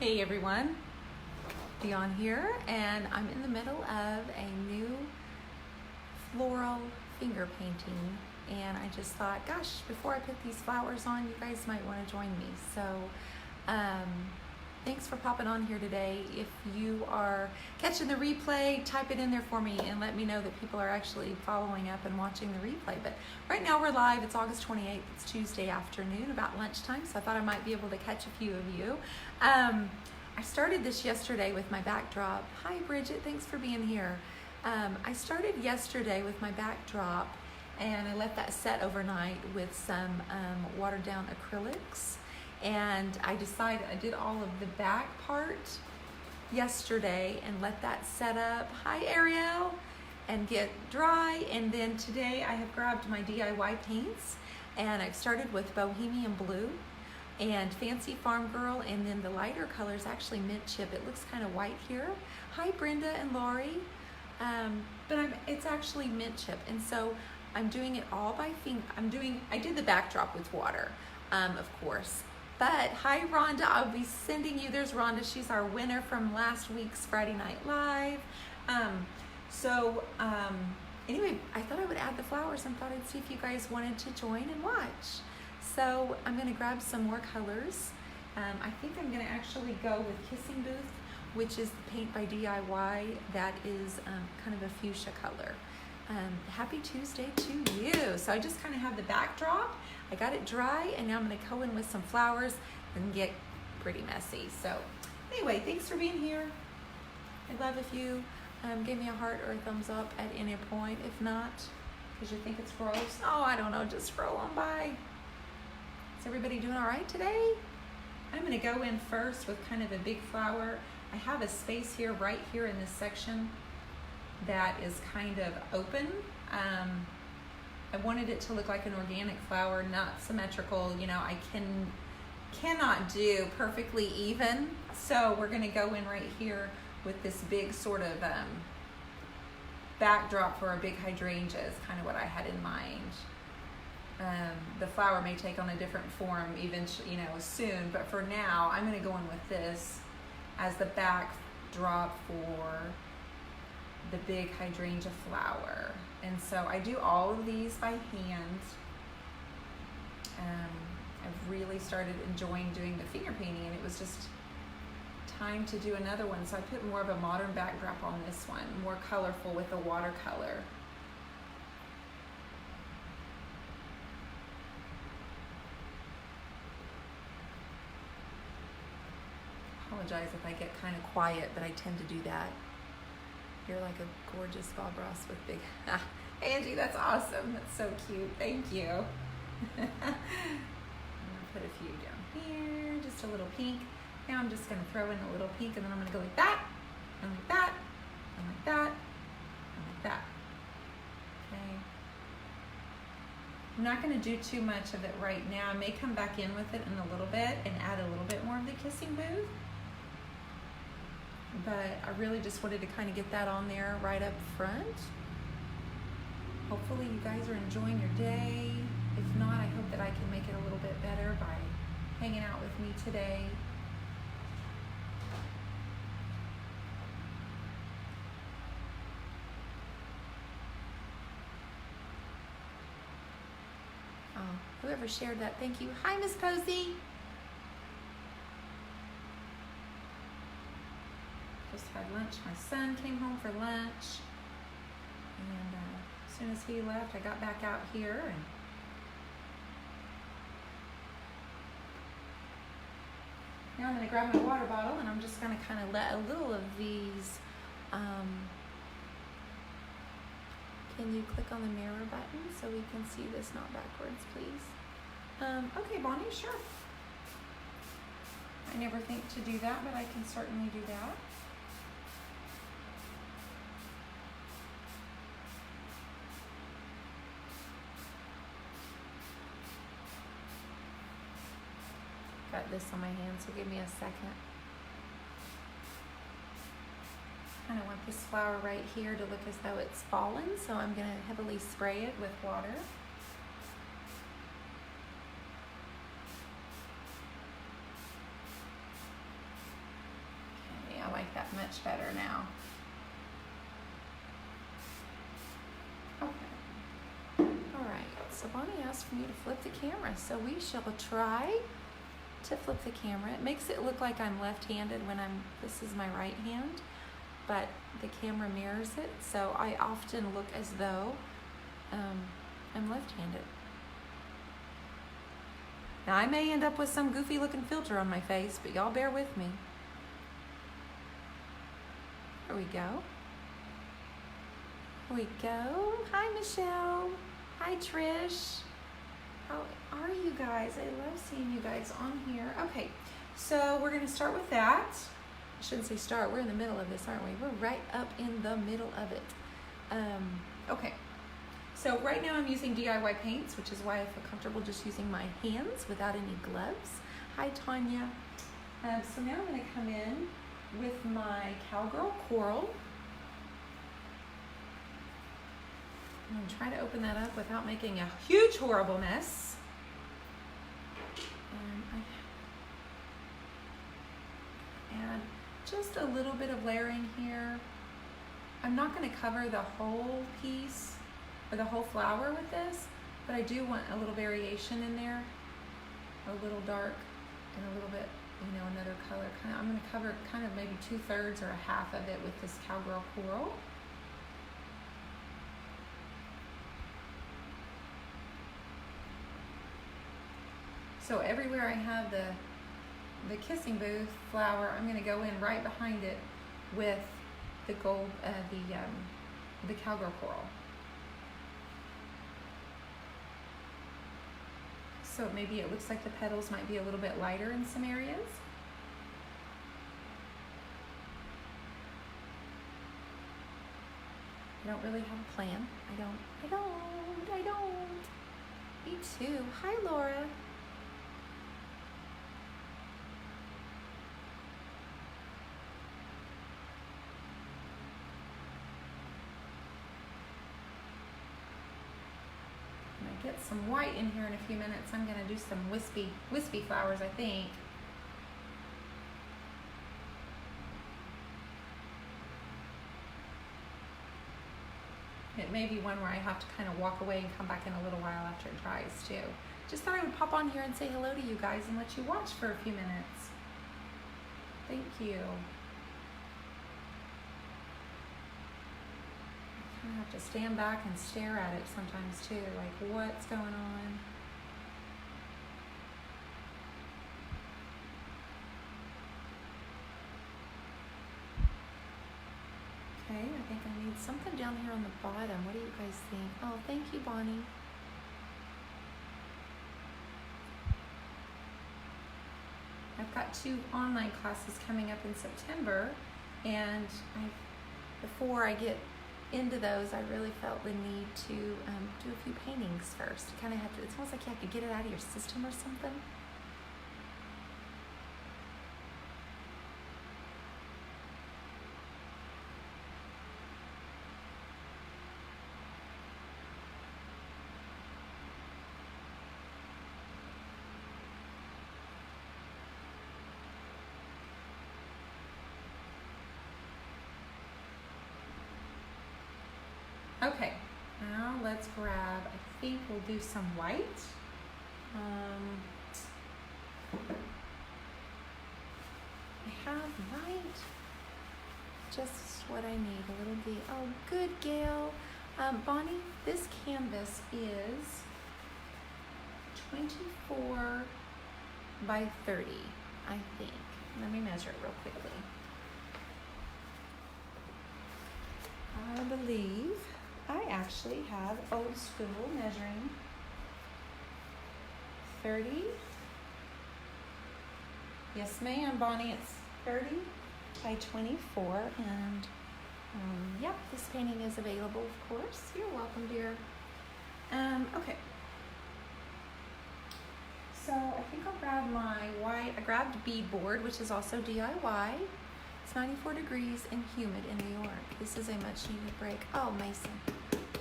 Hey everyone, Dion here, and I'm in the middle of a new floral finger painting, and I just thought, gosh, before I put these flowers on, you guys might want to join me. So thanks for popping on here today. If you are catching the replay, type it in there for me and let me know that people are actually following up and watching the replay. But right now we're live. It's August 28th. It's Tuesday afternoon, about lunchtime, so I thought I might be able to catch a few of you. I started this yesterday with my backdrop. Hi Bridget, thanks for being here. I started yesterday with my backdrop and I let that set overnight with some watered down acrylics. And I did all of the back part yesterday and let that set up, hi Ariel, and get dry. And then today I have grabbed my DIY paints and I've started with Bohemian Blue and Fancy Farm Girl, and then the lighter color is actually Mint Chip. It looks kind of white here. Hi Brenda and Lori. It's actually Mint Chip, and so I'm doing it all by finger. I did the backdrop with water, of course. But hi Rhonda, I'll be sending you, there's Rhonda, she's our winner from last week's Friday Night Live. Anyway, I thought I would add the flowers and thought I'd see if you guys wanted to join and watch. So I'm gonna grab some more colors. I think I'm gonna actually go with Kissing Booth, which is the paint by DIY that is kind of a fuchsia color. Happy Tuesday to you. So I just kind of have the backdrop. I got it dry, and now I'm going to go in with some flowers and get pretty messy. So anyway, thanks for being here. I'd love if you gave me a heart or a thumbs up at any point. If not, because you think it's gross, oh, I don't know, just scroll on by. Is everybody doing all right today? I'm going to go in first with kind of a big flower. I have a space here, right here in this section, that is kind of open. I wanted it to look like an organic flower, not symmetrical. You know, I cannot do perfectly even. So we're gonna go in right here with this big sort of backdrop for a big hydrangea is kind of what I had in mind. The flower may take on a different form eventually, soon, but for now, I'm gonna go in with this as the backdrop for the big hydrangea flower. And so I do all of these by hand. I've really started enjoying doing the finger painting, and it was just time to do another one. So I put more of a modern backdrop on this one, more colorful with the watercolor. Apologize if I get kind of quiet, but I tend to do that. You're like a gorgeous Bob Ross with big, Angie, that's awesome. That's so cute. Thank you. I'm gonna put a few down here, just a little pink. Now I'm just gonna throw in a little pink, and then I'm gonna go like that, and like that, and like that, and like that. Okay. I'm not gonna do too much of it right now. I may come back in with it in a little bit and add a little bit more of the Kissing Booth. But I really just wanted to kind of get that on there right up front. Hopefully you guys are enjoying your day. If not, I hope that I can make it a little bit better by hanging out with me today. Oh, whoever shared that, thank you. Hi, Miss Posey. Just had lunch. My son came home for lunch, and as soon as he left, I got back out here, and now I'm going to grab my water bottle, and I'm just going to kind of let a little of these. Can you click on the mirror button so we can see this not backwards, please? Okay, Bonnie, sure. I never think to do that, but I can certainly do that. Got this on my hand, so give me a second. Kind of want this flower right here to look as though it's fallen, so I'm going to heavily spray it with water. that much better now. Okay. All right, so Bonnie asked for me to flip the camera, so we shall try to flip the camera. It makes it look like I'm left-handed when this is my right hand, but the camera mirrors it, so I often look as though I'm left-handed. Now I may end up with some goofy looking filter on my face, but y'all bear with me. There we go. Here we go. Hi, Michelle. Hi, Trish. How are you guys? I love seeing you guys on here. Okay, so we're gonna start with that. I shouldn't say start, we're in the middle of this, aren't we? We're right up in the middle of it. Okay, so right now I'm using DIY paints, which is why I feel comfortable just using my hands without any gloves. Hi, Tanya. So now I'm gonna come in with my Cowgirl Coral. I'm gonna try to open that up without making a huge, horrible mess. Add just a little bit of layering here. I'm not going to cover the whole piece or the whole flower with this, but I do want a little variation in there, a little dark and a little bit, you know, another color. I'm going to cover kind of maybe 2/3 or a half of it with this Cowgirl Coral. So everywhere I have the kissing booth flower, I'm going to go in right behind it with the gold, the Cowgirl Coral. So maybe it looks like the petals might be a little bit lighter in some areas. I don't really have a plan. I don't. Me too. Hi, Laura. Get some white in here in a few minutes. I'm going to do some wispy flowers, I think. It may be one where I have to kind of walk away and come back in a little while after it dries too. Just thought I would pop on here and say hello to you guys and let you watch for a few minutes. Thank you. I have to stand back and stare at it sometimes too, like what's going on? Okay, I think I need something down here on the bottom. What do you guys think? Oh, thank you, Bonnie. I've got 2 online classes coming up in September, and before I get into those, I really felt the need to do a few paintings first. You kind of have to, it's almost like you have to get it out of your system or something. Okay, now let's grab, I think we'll do some white. I have white, just what I need, a little bit. Oh, good, Gail. Bonnie, this canvas is 24 by 30, I think. Let me measure it real quickly. I believe I actually have old school measuring 30. Yes, ma'am, Bonnie, it's 30 by 24. And yep, this painting is available, of course. You're welcome, dear. Okay. So I think I'll grab my white. I grabbed beadboard, which is also DIY. It's 94 degrees and humid in New York. This is a much needed break. Oh, Mason.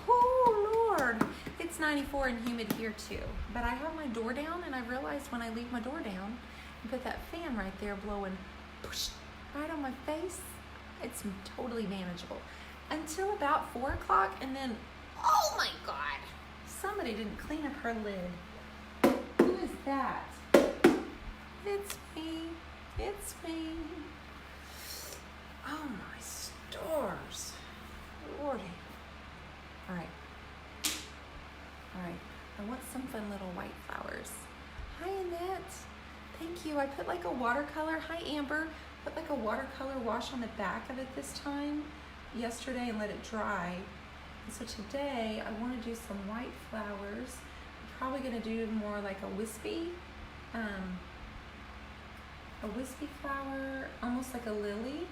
Oh, Lord. It's 94 and humid here too. But I have my door down, and I realized when I leave my door down and put that fan right there blowing right on my face, It's totally manageable. Until about 4 o'clock, and then, oh my God, somebody didn't clean up her lid. Who is that? It's me. It's me. Oh my stars. Lordy. All right. I want some fun little white flowers. Hi, Annette. Thank you. I put like a watercolor. Hi, Amber. Put like a watercolor wash on the back of it this time yesterday and let it dry. And so today I want to do some white flowers. I'm probably going to do more like a wispy flower, almost like a lily,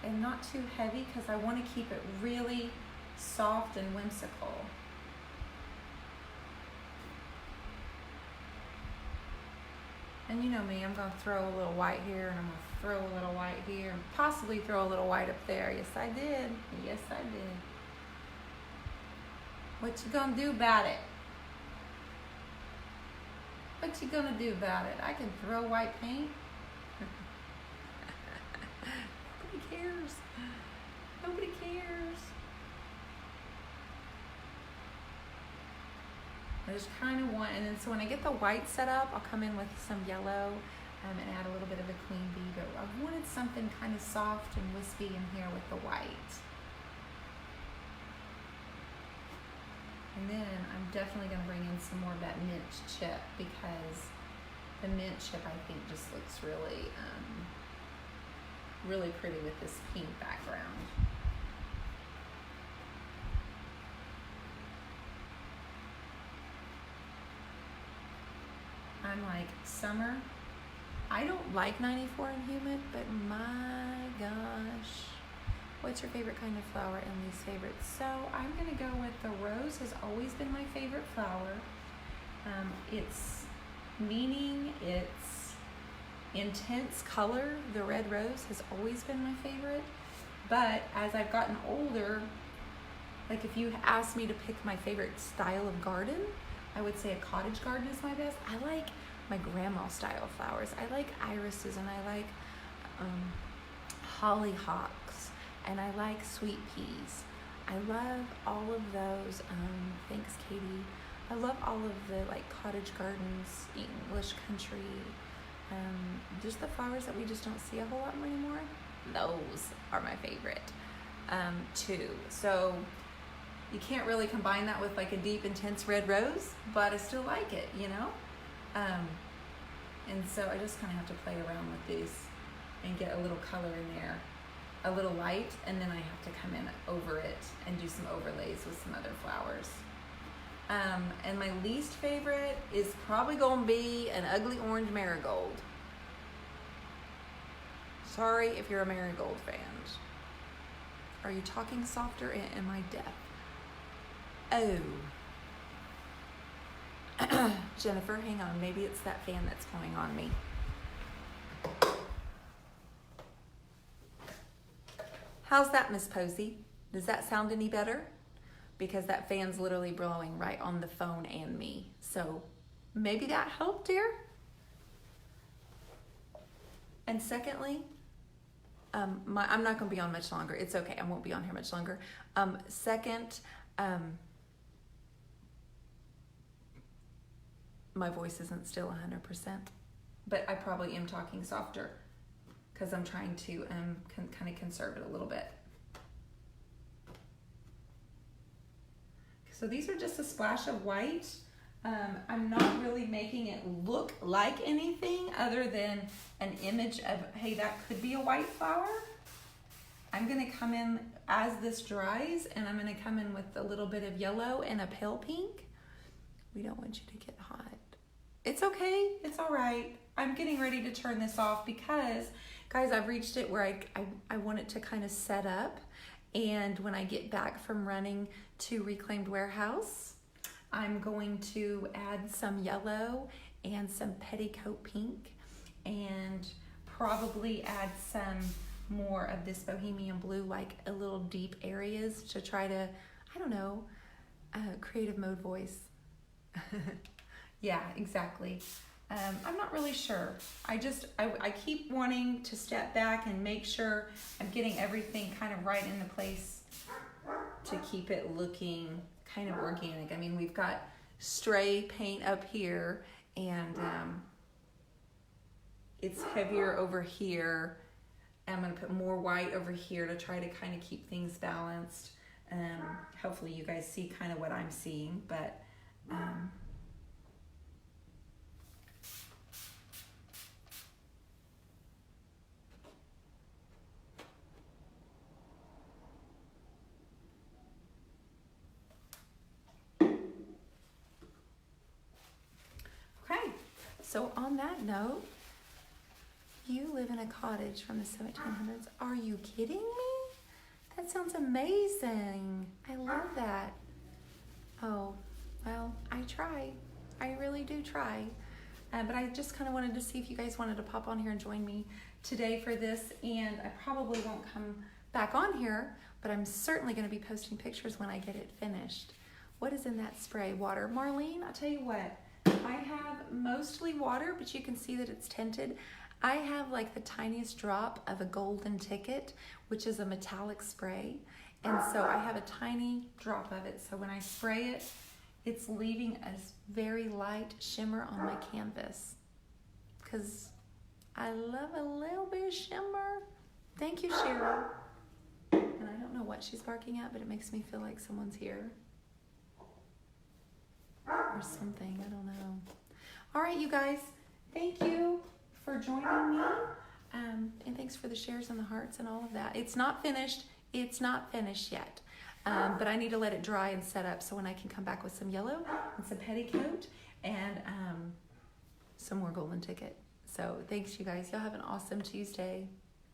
and not too heavy because I want to keep it really soft and whimsical. And you know me, I'm going to throw a little white here, and I'm going to throw a little white here, and possibly throw a little white up there. Yes, I did. Yes, I did. What you going to do about it? What you going to do about it? I can throw white paint. Nobody cares. Nobody cares. I just kind of want, and then so when I get the white set up, I'll come in with some yellow and add a little bit of a queen bee, but I wanted something kind of soft and wispy in here with the white. And then I'm definitely going to bring in some more of that mint chip, because the mint chip I think just looks really, really pretty with this pink background. I'm like, summer. I don't like 94 and humid, but my gosh. What's your favorite kind of flower and least favorite? So I'm gonna go with the rose. Has always been my favorite flower. Its meaning, its intense color, the red rose has always been my favorite. But as I've gotten older, like if you asked me to pick my favorite style of garden, I would say a cottage garden is my best. I like my grandma style flowers. I like irises, and I like hollyhocks, and I like sweet peas. I love all of those. Thanks, Katie. I love all of the like cottage gardens, English country, just the flowers that we just don't see a whole lot anymore. Those are my favorite too. So you can't really combine that with like a deep, intense red rose, but I still like it, you know? And so I just kind of have to play around with these and get a little color in there, a little light, and then I have to come in over it and do some overlays with some other flowers. And my least favorite is probably gonna be an ugly orange marigold. Sorry if you're a marigold fan. Are you talking softer and am I deaf? Oh. Jennifer, hang on. Maybe it's that fan that's going on me. How's that, Miss Posey? Does that sound any better? Because that fan's literally blowing right on the phone and me. So maybe that helped, dear. And secondly, I'm not going to be on much longer. It's okay. I won't be on here much longer. Second, my voice isn't still 100%, but I probably am talking softer because I'm trying to kind of conserve it a little bit. So these are just a splash of white. I'm not really making it look like anything other than an image of, hey, that could be a white flower. I'm gonna come in as this dries, and I'm gonna come in with a little bit of yellow and a pale pink. We don't want you to get hot. It's okay, it's all right. I'm getting ready to turn this off because, guys, I've reached it where I want it to kind of set up. And when I get back from running to Reclaimed Warehouse, I'm going to add some yellow and some petticoat pink, and probably add some more of this bohemian blue, like a little deep areas, to try to, I don't know, creative mode voice. Yeah, exactly. I'm not really sure. I keep wanting to step back and make sure I'm getting everything kind of right into place to keep it looking kind of organic. I mean, we've got stray paint up here, and it's heavier over here. I'm going to put more white over here to try to kind of keep things balanced. Hopefully you guys see kind of what I'm seeing, but okay, so on that note, you live in a cottage from the 1700s. Are you kidding me? That sounds amazing. I love that. Oh, well, I try. I really do try. But I just kind of wanted to see if you guys wanted to pop on here and join me today for this. And I probably won't come back on here, but I'm certainly going to be posting pictures when I get it finished. What is in that spray? Water. Marlene, I'll tell you what. I have mostly water, but you can see that it's tinted. I have like the tiniest drop of a golden ticket, which is a metallic spray. And so I have a tiny drop of it. So when I spray it, it's leaving a very light shimmer on my canvas. Because I love a little bit of shimmer. Thank you, Cheryl. And I don't know what she's barking at, but it makes me feel like someone's here. Or something, I don't know. All right, you guys, thank you for joining me, and thanks for the shares and the hearts and all of that. It's not finished yet, but I need to let it dry and set up so when I can come back with some yellow and some petticoat and some more golden ticket. So thanks, you guys. Y'all have an awesome Tuesday.